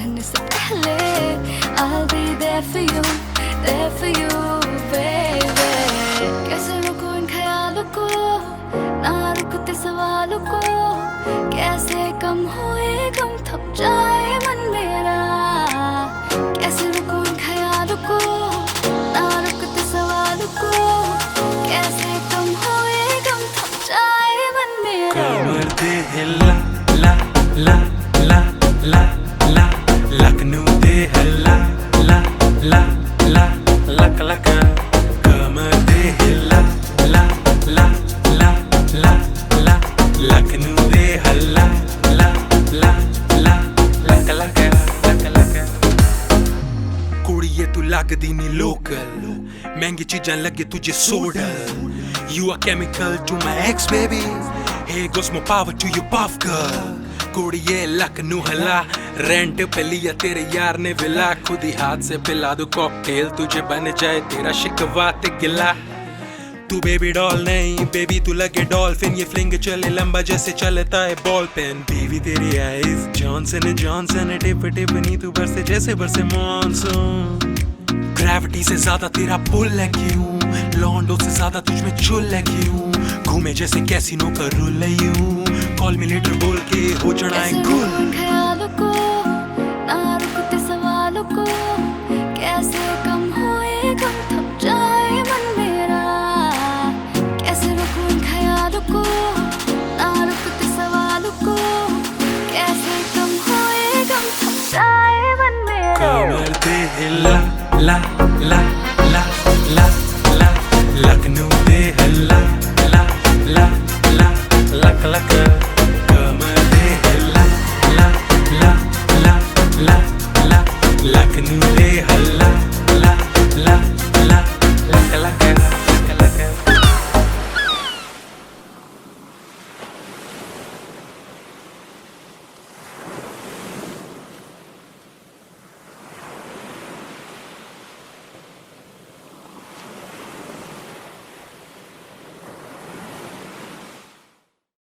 बढ़ने से पहले I'll be there for you baby। कैसे रुकूं इन ख्यालों को, ना रुकते सवालों को, कैसे कम हुए गम थक जाए मन मेरा। कैसे रुकूं इन ख्यालों को, ना रुकते सवालों को, कैसे कम हुए गम थक जाए मन मेरा। कमर दे हिला ला ला ला ला ला, लखनऊ दे हिला ला ला ला लक लक। कमर दे हिला ला ला ला ला ला, लखनऊ दे हिला ला ला ला लक लक लक लक। कुड़िए तू लगदी नी लोकल, महंगी चीजां लगे तुझे सोडल। You are chemical to my ex baby, here goes more power to you puff girl। कुड़िए Lucknow हला, रेंट पे लिया तेरे यार ने विला। खुद ही हाथ से पिला दो कॉकटेल, तुझे बन जाए तेरा शिकवा ते गिला। तू बेबी डॉल नहीं बेबी, तू लगे डॉल्फिन, ये फ्लिंग चले लंबा जैसे चलता है बॉल पेन। बेबी तेरी आईज जॉनसन जॉनसन, टिप टिप नी तू बरसे जैसे बरसे मॉनसून। ग्रेविटी से ज्यादा तेरा पुल है क्यों, लॉन्डो से ज्यादा तुझ में चुल है क्यों। घूमे जैसे कैसीनो का रूल है यूं, कॉल मी लेटर बोल के हो चढ़ाए गुल। ख्यालों को, ना रुकते सवालों को, कैसे कम हुए गम थक जाए मन मेरा। कैसे रुकूं इन ख्यालों को, ना रुकते सवालों को, कैसे कम हुए गम थक जाए मन मेरा। कमर दे हिला ला ला ला ला ला, लखनऊ दे हिला ला ला ला लक लक। कमर दे हिला ला ला ला ला ला, लखनऊ दे हिला